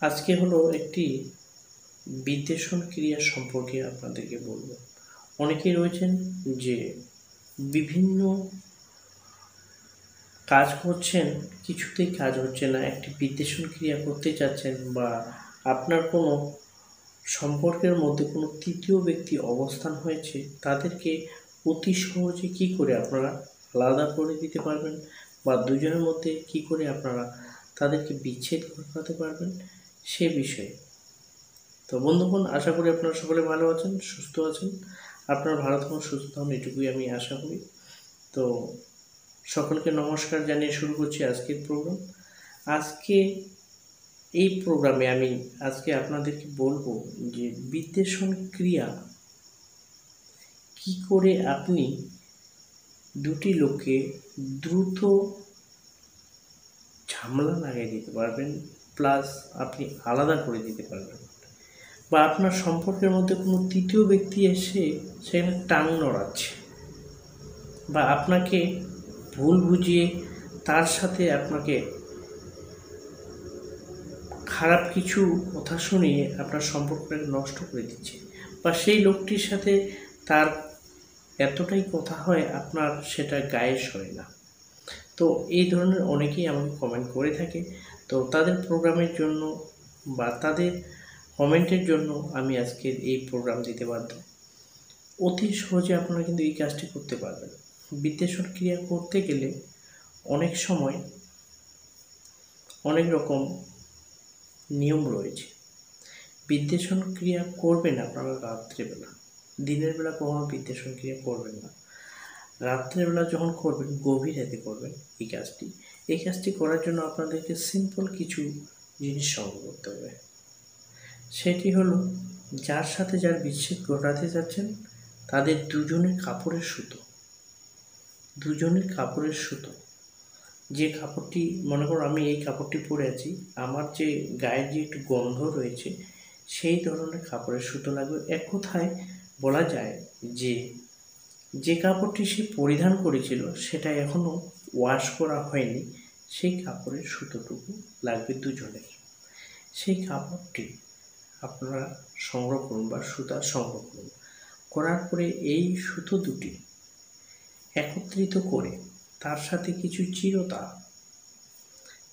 আজকে হলো একটি বিদ্বেষণ ক্রিয়া সম্পর্কে আপনাদেরকে বলবো। অনেকেই রয়েছেন যে বিভিন্ন কাজ করছেন, কিছুতেই কাজ হচ্ছে না, একটি বিদ্বেষণ ক্রিয়া করতে চাচ্ছেন বা আপনার কোনো সম্পর্কের মধ্যে কোনো তৃতীয় ব্যক্তি অবস্থান হয়েছে, তাদেরকে অতি সহজে কী করে আপনারা আলাদা করে দিতে পারবেন বা দুজনের মধ্যে কী করে আপনারা তাদেরকে বিচ্ছেদ ঘটাতে পারবেন সে বিষয়ে। তো বন্ধুগণ, আশা করি আপনারা সকলে ভালো আছেন, সুস্থ আছেন। আপনারা ভালো থাকুন, সুস্থ থাকুন, এটুকুই আমি আশা করি। তো সকলকে নমস্কার জানিয়ে শুরু করছি আজকের প্রোগ্রাম। আজকে এই প্রোগ্রামে আমি আপনাদেরকে বলবো যে বিদ্বেষণ ক্রিয়া কি করে আপনি দুটি লোককে দ্রুত ঝামেলা লাগিয়ে দিতে পারবেন, প্লাস আপনি আলাদা করে দিতে পারবেন, বা আপনার সম্পর্কের মধ্যে কোনো তৃতীয় ব্যক্তি এসে সেখানে টাং নড়াচ্ছে বা আপনাকে ভুল বুঝিয়ে তার সাথে আপনাকে খারাপ কিছু কথা শুনিয়ে আপনার সম্পর্কটাকে নষ্ট করে দিচ্ছে, বা সেই লোকটির সাথে তার এতটাই কথা হয় আপনার সেটা গায়ে সয় না। তো এই ধরনের অনেকেই আমাকে কমেন্ট করে থাকে। তো তাদের প্রোগ্রামের জন্য বা তাদের কমেন্টের জন্য আমি আজকের এই প্রোগ্রাম দিতে বাধ্য। অতি সহজে আপনারা কিন্তু এই কাজটি করতে পারবেন। বিদ্বেষণ ক্রিয়া করতে গেলে অনেক সময় অনেক রকম নিয়ম রয়েছে। বিদ্বেষণ ক্রিয়া করবেন আপনারা রাত্রেবেলা, দিনের বেলা কখনো বিদ্বেষণ ক্রিয়া করবেন না। রাত্রেবেলা যখন করবেন, গভীর রাতে করবেন এই কাজটি করার জন্য আপনাদেরকে সিম্পল কিছু জিনিস সংগ্রহ করতে হবে। সেটি হলো, যার সাথে যার বিচ্ছেদ ঘটাতে যাচ্ছেন তাদের দুজনের কাপড়ের সুতো, যে কাপড়টি, মনে করো আমি এই কাপড়টি পরে আছি, আমার যে গায়ের যে একটু গন্ধ রয়েছে সেই ধরনের কাপড়ের সুতো লাগবে। এক কথায় বলা যায় যে কাপড়টি সে পরিধান করেছিল সেটা এখনও ওয়াশ করা হয়নি, সেই কাপড়ের সুতোটুকু লাগবে দুজনের। সেই কাপড়টি আপনারা সংগ্রহ করুন বা সুতা সংগ্রহ করুন। করার পরে এই সুতো দুটি একত্রিত করে তার সাথে কিছু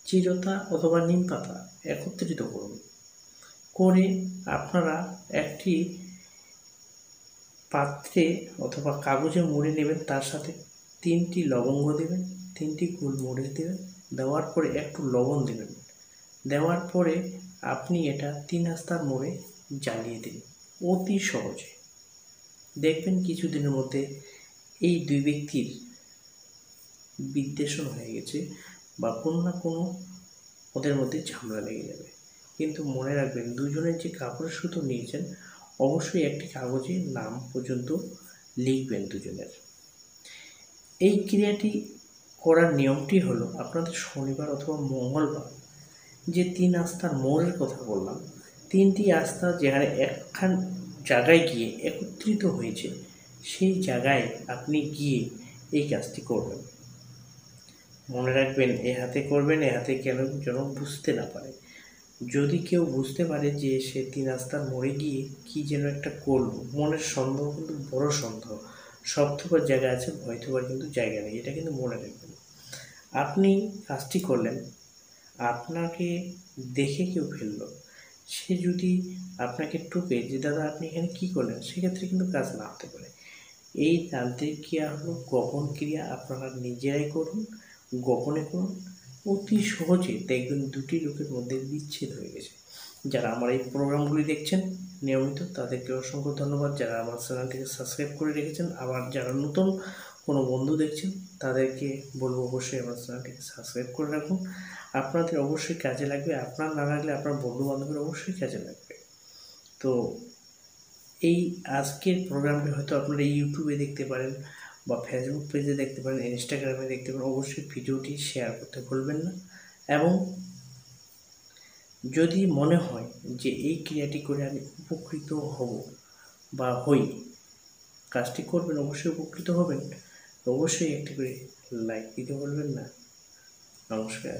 চিরতা অথবা নিম পাতা একত্রিত করুন। করে আপনারা একটি পাত্রে অথবা কাগজে মুড়ে নেবেন, তার সাথে 3টি লবঙ্গ দেবেন, 3টি গোলমরিচ দেবেন, দেওয়ার পরে একটু লবণ দেবেন। দেওয়ার পরে আপনি এটা 3 আস্তার মোড়ে জ্বালিয়ে দিন অতি সহজে। দেখবেন কিছুদিনের মধ্যে এই দুই ব্যক্তির বিদ্বেষণ হয়ে গেছে বা কোনো না কোনো ওদের মধ্যে ঝামেলা লেগে যাবে। কিন্তু মনে রাখবেন, দুজনের যে কাপড়ের সুতো নিয়েছেন অবশ্যই একটি কাগজে নাম পর্যন্ত লিখবেন দুজনের। এই ক্রিয়াটি করার নিয়মটি হলো, আপনাদের শনিবার অথবা মঙ্গলবার যে 3 আস্তার মোড়ের কথা বললাম, 3টি আস্থা যেখানে একখান জায়গায় গিয়ে একত্রিত হয়েছে সেই জায়গায় আপনি গিয়ে এই কাজটি করবেন। মনে রাখবেন, এ হাতে করবেন, এ হাতে কেন যেন বুঝতে না পারে। যদি কেউ বুঝতে পারে যে সে 3 আস্তার মোড়ে গিয়ে কি যেন একটা করলো, মনের সন্দেহ কিন্তু বড় সন্দেহ। সব থোবার জায়গা আছে, ভয় থোবার কিন্তু জায়গা নেই, এটা কিন্তু মনে রাখবেন। আপনি কাজটি করলেন, আপনাকে দেখে কেউ ফেললো, সে যদি আপনাকে টুকে যে দাদা আপনি এখানে কী করলেন, সেক্ষেত্রে কিন্তু কাজ না হতে পারে। এই তান্ত্রিক ক্রিয়া হলো গোপন ক্রিয়া, আপনারা নিজেরাই করুন, গোপনে করুন। অতি সহজে দেখবেন দুটি লোকের মধ্যে বিচ্ছেদ হয়ে গেছে। যারা আমার এই প্রোগ্রামগুলি দেখছেন নিয়মিত, তাদেরকে অসংখ্য ধন্যবাদ। যারা আমার চ্যানেলটিকে সাবস্ক্রাইব করে রেখেছেন, আবার যারা নতুন কোনো বন্ধু দেখছেন তাদেরকে বলবো অবশ্যই আমার চ্যানেলটিকে সাবস্ক্রাইব করে রাখুন। আপনাদের অবশ্যই কাজে লাগবে, আপনার না লাগলে আপনার বন্ধু বান্ধবের অবশ্যই কাজে লাগবে। তো এই আজকের প্রোগ্রামটি হয়তো আপনারা ইউটিউবে দেখতে পারেন বা ফেসবুক পেজে দেখতে পারেন, ইনস্টাগ্রামে দেখতে পারেন। অবশ্যই ভিডিওটি শেয়ার করতে ভুলবেন না। এবং যদি মনে হয় যে এই ক্রিয়াটি করে আমি উপকৃত হব বা হই, কাজটি করবেন, অবশ্যই উপকৃত হবেন। অবশ্যই একটি করে লাইক দিতে ভুলবেন না। নমস্কার।